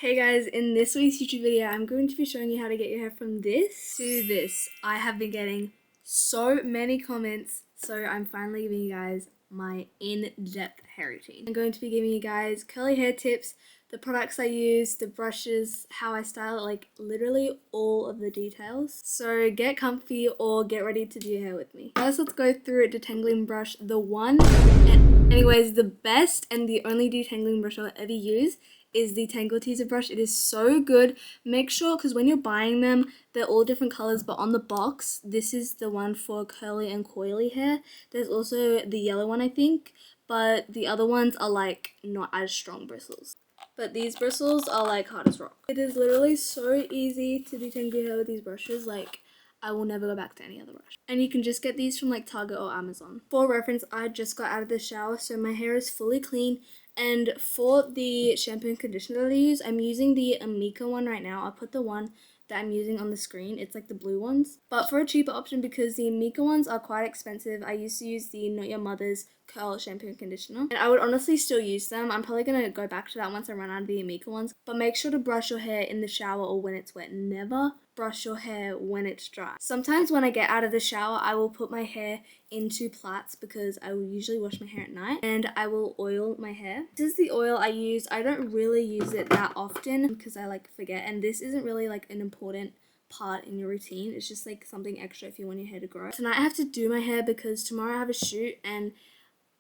Hey guys, in this week's YouTube video, I'm going to be showing you how to get your hair from this to this. I have been getting so many comments, so I'm finally giving you guys my in-depth hair routine. I'm going to be giving you guys curly hair tips, the products I use, the brushes, how I style it, like literally all of the details. So get comfy or get ready to do your hair with me. First, let's go through a detangling brush. Anyways, the best and the only detangling brush I'll ever use is the Tangle Teaser brush. It is so good. Make sure, because when you're buying them, they're all different colors, but on the box, this is the one for curly and coily hair. There's also the yellow one, I think, but the other ones are like not as strong bristles. But these bristles are like hard as rock. It is literally so easy to detangle your hair with these brushes. Like, I will never go back to any other brush. And you can just get these from like Target or Amazon. For reference, I just got out of the shower, so my hair is fully clean. And for the shampoo and conditioner that I use, I'm using the Amika one right now. I'll put the one that I'm using on the screen. It's like the blue ones. But for a cheaper option, because the Amika ones are quite expensive, I used to use the Not Your Mother's curl shampoo and conditioner. And I would honestly still use them. I'm probably going to go back to that once I run out of the Amika ones. But make sure to brush your hair in the shower or when it's wet. Never brush your hair when it's dry. Sometimes when I get out of the shower, I will put my hair into plaits because I will usually wash my hair at night, and I will oil my hair. This is the oil I use. I don't really use it that often because I like forget, and this isn't really like an important part in your routine. It's just like something extra if you want your hair to grow. Tonight I have to do my hair because tomorrow I have a shoot and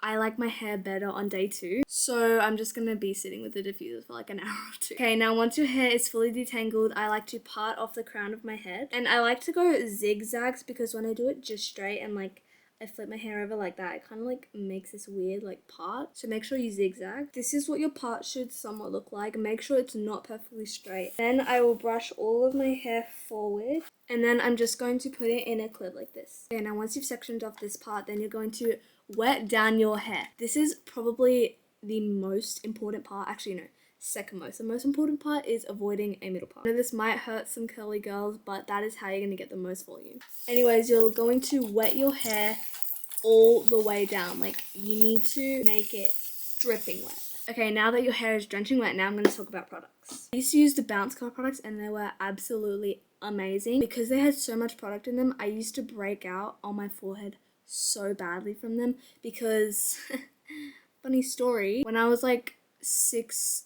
I like my hair better on day 2. So I'm just going to be sitting with the diffuser for like an hour or 2. Okay, now once your hair is fully detangled, I like to part off the crown of my head. And I like to go zigzags because when I do it just straight and like I flip my hair over like that, it kind of like makes this weird like part. So make sure you zigzag. This is what your part should somewhat look like. Make sure it's not perfectly straight. Then I will brush all of my hair forward. And then I'm just going to put it in a clip like this. Okay, now once you've sectioned off this part, then you're going to wet down your hair. This is probably the most important part. Actually, no, second most. The most important part is avoiding a middle part. I know this might hurt some curly girls, but that is how you're going to get the most volume. Anyways, you're going to wet your hair all the way down. Like, you need to make it dripping wet. Okay, now that your hair is drenching wet, now I'm going to talk about products. I used to use the Bounce Curl products and they were absolutely amazing. Because they had so much product in them, I used to break out on my forehead so badly from them because, funny story, when I was like 7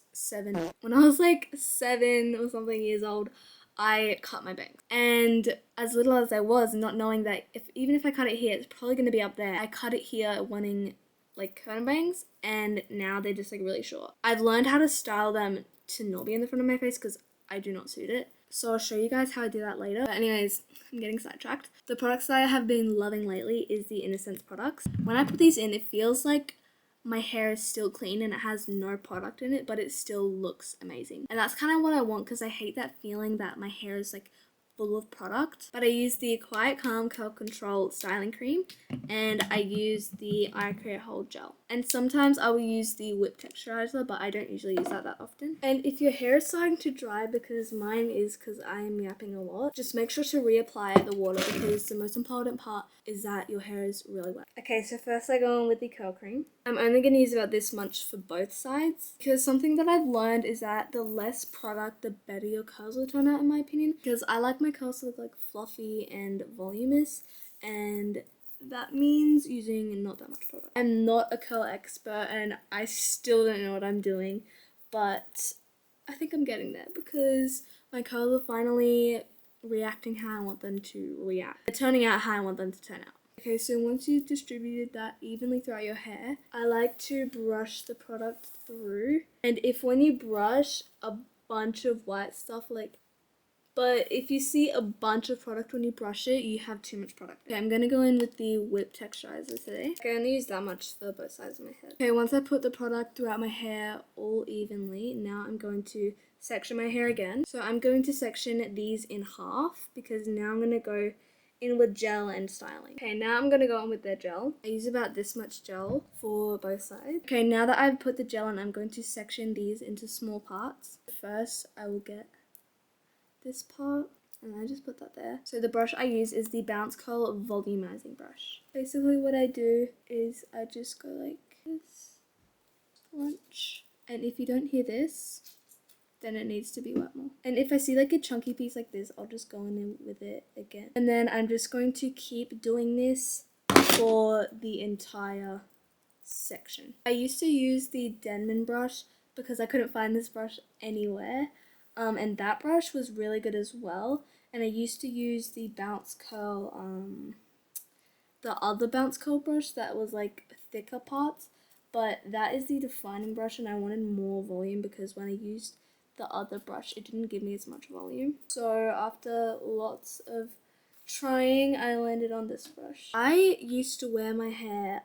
or something years old, I cut my bangs. And as little as I was, not knowing that even if I cut it here, it's probably going to be up there. I cut it here wanting like curtain bangs, and now they're just like really short. I've learned how to style them to not be in the front of my face because I do not suit it. So I'll show you guys how I do that later. But anyways, I'm getting sidetracked. The products that I have been loving lately is the INSTA products. When I put these in, it feels like my hair is still clean and it has no product in it, but it still looks amazing. And that's kind of what I want because I hate that feeling that my hair is like full of product. But I use the Quiet Calm Curl Control styling cream, and I use the Eye Create Hold gel. And sometimes I will use the whip texturizer, but I don't usually use that often. And if your hair is starting to dry, because mine is because I am yapping a lot, just make sure to reapply the water because the most important part is that your hair is really wet. Okay, so first I go in with the curl cream. I'm only going to use about this much for both sides because something that I've learned is that the less product, the better your curls will turn out, in my opinion. Because I like my curls to look like fluffy and voluminous, and that means using not that much product. I'm not a curl expert and I still don't know what I'm doing, but I think I'm getting there because my curls are finally reacting how I want them to react. They're turning out how I want them to turn out. Okay, so once you've distributed that evenly throughout your hair, I like to brush the product through. And if when you brush a bunch of white stuff, but if you see a bunch of product when you brush it, you have too much product. Okay, I'm going to go in with the whip texturizer today. Okay, I'm going to use that much for both sides of my head. Okay, once I put the product throughout my hair all evenly, now I'm going to section my hair again. So I'm going to section these in half because now I'm going to go in with gel and styling. Okay, now I'm going to go on with the gel. I use about this much gel for both sides. Okay, now that I've put the gel on, I'm going to section these into small parts. First, I will get this part and I just put that there. So the brush I use is the Bounce Curl Volumizing Brush. Basically what I do is I just go like this, lunch. And if you don't hear this, then it needs to be wet more. And if I see like a chunky piece like this, I'll just go in with it again. And then I'm just going to keep doing this for the entire section. I used to use the Denman brush because I couldn't find this brush anywhere. And that brush was really good as well. And I used to use the bounce curl, the other bounce curl brush that was like thicker parts, but that is the defining brush, and I wanted more volume because when I used the other brush it didn't give me as much volume. So after lots of trying, I landed on this brush. I used to wear my hair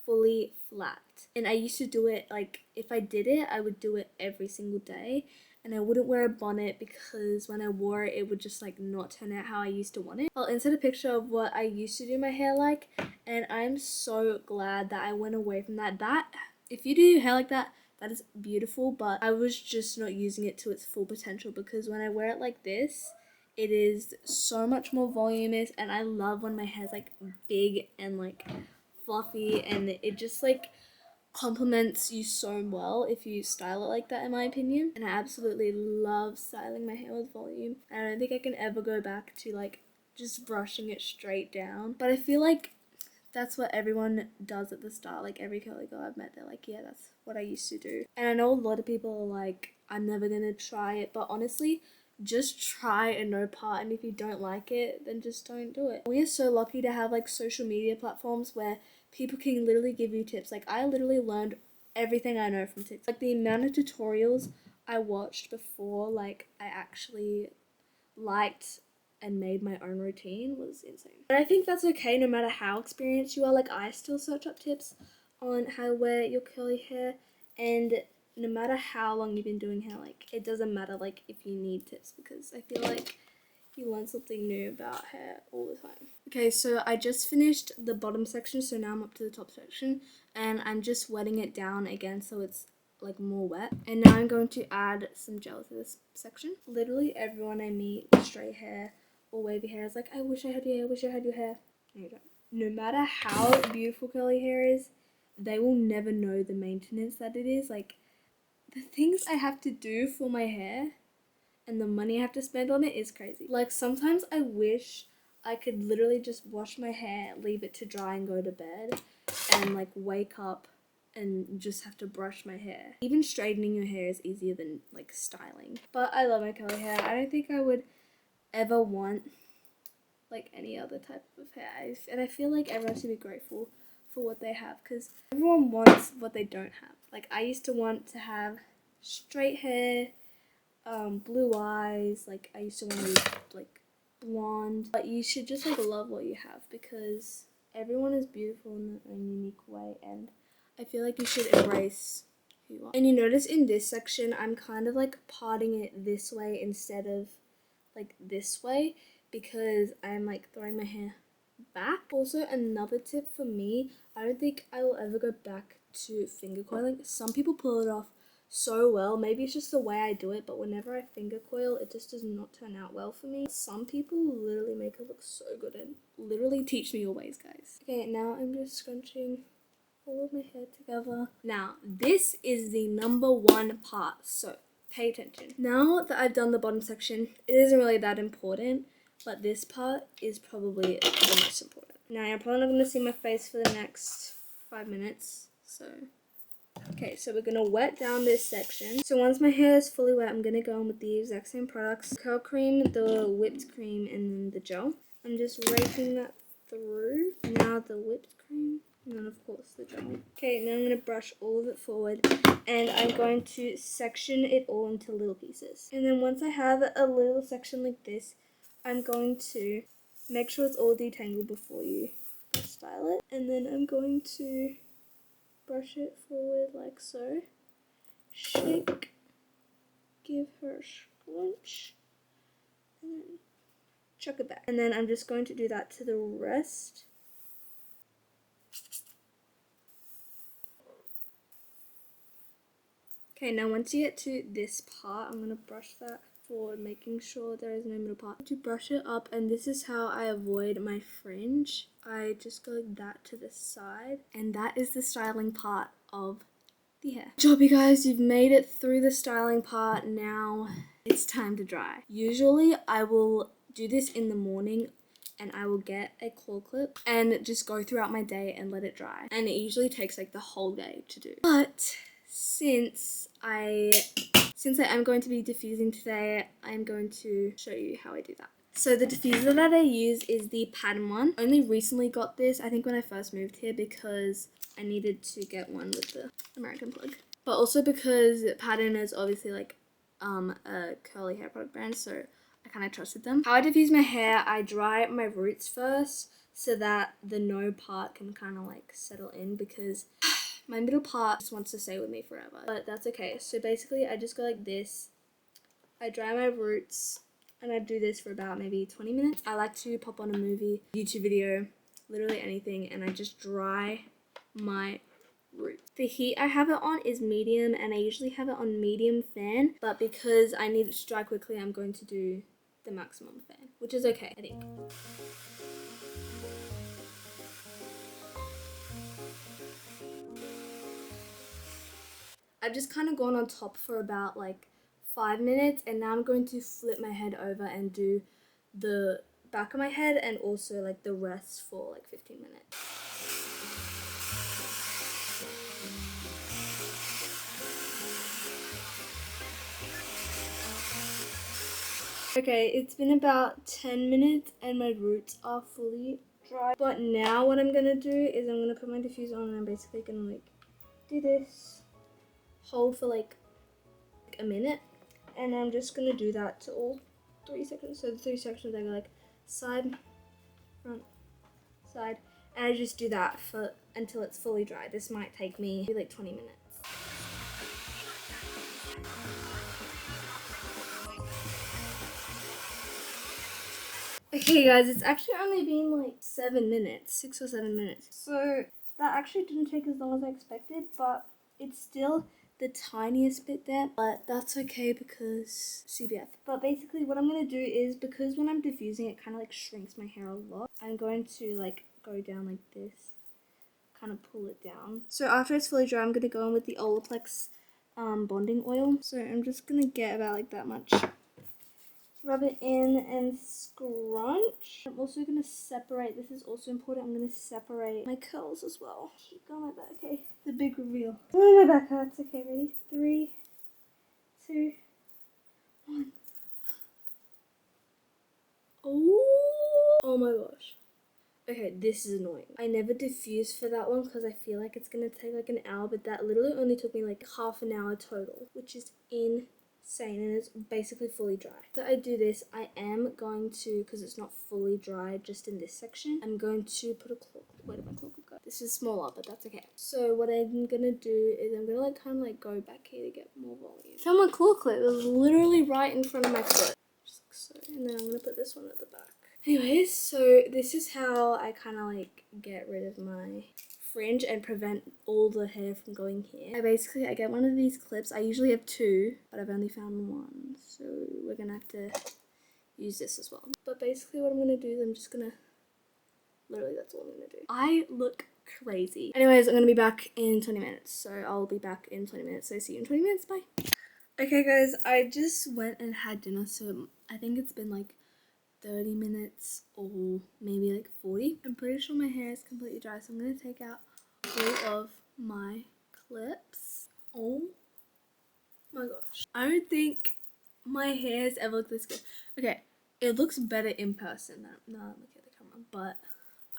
fully flat, and I used to do it like, if I did it I would do it every single day, and I wouldn't wear a bonnet because when I wore it, it would just like not turn out how I used to want it. I'll insert a picture of what I used to do my hair like, and I'm so glad that I went away from that. If you do your hair like that, that is beautiful, but I was just not using it to its full potential, because when I wear it like this, it is so much more voluminous, and I love when my hair's like big and like fluffy, and it just like complements you so well if you style it like that, in my opinion. And I absolutely love styling my hair with volume. I don't think I can ever go back to like just brushing it straight down, but I feel like that's what everyone does at the start. Like every curly girl I've met, they're like, yeah, that's what I used to do. And I know a lot of people are like, I'm never gonna try it, but honestly, just try and no part, and if you don't like it, then just don't do it. We are so lucky to have like social media platforms where people can literally give you tips. Like I literally learned everything I know from TikTok. Like the amount of tutorials I watched before like I actually liked and made my own routine was insane. And I think that's okay no matter how experienced you are. Like I still search up tips on how to wear your curly hair, and no matter how long you've been doing hair, like it doesn't matter like if you need tips, because I feel like you learn something new about hair all the time. Okay, so I just finished the bottom section, so now I'm up to the top section, and I'm just wetting it down again so it's like more wet. And now I'm going to add some gel to this section. Literally everyone I meet with straight hair or wavy hair is like, I wish I had your hair, I wish I had your hair. No, you don't. No matter how beautiful curly hair is, they will never know the maintenance that it is. Like the things I have to do for my hair and the money I have to spend on it is crazy. Like sometimes I wish I could literally just wash my hair, leave it to dry and go to bed, and like wake up and just have to brush my hair. Even straightening your hair is easier than like styling. But I love my curly hair. I don't think I would ever want like any other type of hair. And I feel like everyone should be grateful for what they have, because everyone wants what they don't have. Like I used to want to have straight hair, blue eyes, like I used to want to be like blonde, but you should just like love what you have, because everyone is beautiful in their own unique way, and I feel like you should embrace who you are. And you notice in this section I'm kind of like parting it this way instead of like this way, because I'm like throwing my hair back. Also, another tip for me, I don't think I will ever go back to finger coiling. Some people pull it off so well. Maybe it's just the way I do it, but whenever I finger coil, it just does not turn out well for me. Some people literally make it look so good, and literally teach me your ways, guys. Okay, now I'm just scrunching all of my hair together. Now, this is the number one part, so pay attention. Now that I've done the bottom section, it isn't really that important, but this part is probably the most important. Now, you're probably not going to see my face for the next 5 minutes, so... Okay, so we're going to wet down this section. So once my hair is fully wet, I'm going to go in with the exact same products. Curl cream, the whipped cream, and then the gel. I'm just raking that through. Now the whipped cream, and then of course the gel. Okay, now I'm going to brush all of it forward, and I'm going to section it all into little pieces. And then once I have a little section like this, I'm going to make sure it's all detangled before you style it. And then I'm going to brush it forward like so, shake, give her a scrunch, and then chuck it back. And then I'm just going to do that to the rest. Okay, now once you get to this part, I'm going to brush that forward, making sure there is no middle part. To brush it up, and this is how I avoid my fringe. I just go like that to the side, and that is the styling part of the hair. Good job, you guys. You've made it through the styling part. Now it's time to dry. Usually I will do this in the morning and I will get a claw clip and just go throughout my day and let it dry. And it usually takes like the whole day to do. But since I am going to be diffusing today, I'm going to show you how I do that. So the diffuser that I use is the pattern one. Only recently got this, I think when I first moved here, because I needed to get one with the American plug. But also because Pattern is obviously like a curly hair product brand, so I kind of trusted them. How I diffuse my hair, I dry my roots first so that the no part can kind of like settle in, because my middle part just wants to stay with me forever. But that's okay. So basically I just go like this. I dry my roots and I do this for about maybe 20 minutes. I like to pop on a movie, YouTube video, literally anything, and I just dry my roots. The heat I have it on is medium, and I usually have it on medium fan, but because I need it to dry quickly, I'm going to do the maximum fan, which is okay, I think. I've just kind of gone on top for about like 5 minutes, and now I'm going to flip my head over and do the back of my head and also like the rest for like 15 minutes. Okay, it's been about 10 minutes and my roots are fully dry. But now what I'm gonna do is I'm gonna put my diffuser on and I'm basically gonna like do this, hold for like a minute, and I'm just gonna do that to all 3 sections. So the 3 sections I go like side, front, side, and I just do that for until it's fully dry. This might take me like 20 minutes. Okay guys, it's actually only been like 7 minutes, 6 or 7 minutes. So that actually didn't take as long as I expected, but it's still the tiniest bit there, but that's okay because CBF. But basically what I'm going to do is, because when I'm diffusing it kind of like shrinks my hair a lot, I'm going to like go down like this, kind of pull it down. So after it's fully dry, I'm going to go in with the Olaplex bonding oil. So I'm just going to get about like that much. Rub it in and scrunch. I'm also going to separate, this is also important, I'm going to separate my curls as well. Keep going like that, okay. The big reveal. Oh, my back hurts. Okay, ready? 3, 2, 1. Oh my gosh. Okay, this is annoying. I never diffused for that one because I feel like it's going to take like an hour, but that literally only took me like half an hour total, which is insane, and it's basically fully dry. So I do this, I am going to, because it's not fully dry just in this section, I'm going to put a claw. Where did my claw go? This is smaller, but that's okay. So what I'm gonna do is I'm gonna like kind of like go back here to get more volume. Found my claw clip. It was literally right in front of my foot. Just like so. And then I'm gonna put this one at the back. Anyways, so this is how I kind of like get rid of my fringe and prevent all the hair from going here. I get one of these clips. I usually have 2, but I've only found 1, so we're gonna have to use this as well. But basically what I'm gonna do is I'm just gonna, literally that's all I'm gonna do. I look crazy. Anyways, I'm gonna be back in 20 minutes, so I'll be back in 20 minutes, so see you in 20 minutes, bye. Okay guys, I just went and had dinner, so I think it's been like 30 minutes or maybe like 40. I'm pretty sure my hair is completely dry, so I'm going to take out all of my clips. Oh my gosh. I don't think my hair has ever looked this good. Okay, it looks better in person now that I'm looking at the camera, but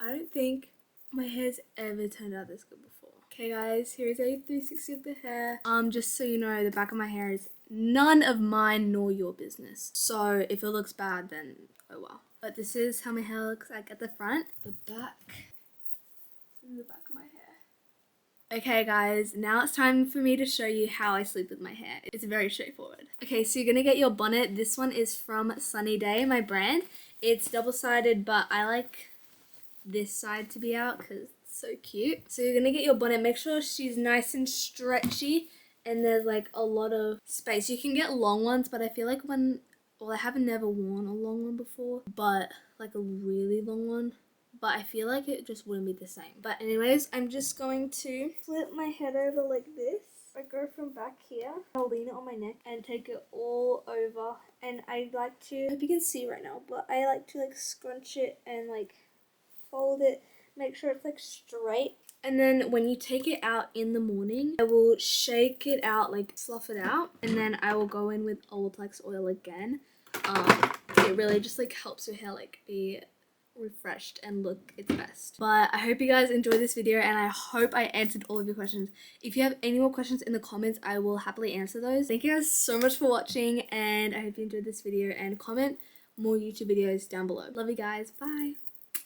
I don't think my hair's ever turned out this good before. Okay guys, here's a 360 of the hair. Just so you know, the back of my hair is none of mine nor your business. So if it looks bad, then oh well. But this is how my hair looks like at the front. The back. This is the back of my hair. Okay guys, now it's time for me to show you how I sleep with my hair. It's very straightforward. Okay, so you're gonna get your bonnet. This one is from Sunnydé, my brand. It's double-sided, but I like this side to be out because it's so cute. So you're gonna get your bonnet. Make sure she's nice and stretchy and there's like a lot of space. You can get long ones, but I feel like well, I haven't never worn a long one before, but like a really long one. But I feel like it just wouldn't be the same. But anyways, I'm just going to flip my head over like this. I go from back here, I'll lean it on my neck and take it all over, and I like to, I hope you can see right now, but I like to like scrunch it and like fold it, make sure it's like straight. And then when you take it out in the morning, I will shake it out, like fluff it out, and then I will go in with Olaplex oil again. It really just like helps your hair like be refreshed and look its best. But I hope you guys enjoyed this video, and I hope I answered all of your questions. If you have any more questions in the comments, I will happily answer those. Thank you guys so much for watching, and I hope you enjoyed this video, and comment more YouTube videos down below. Love you guys. Bye.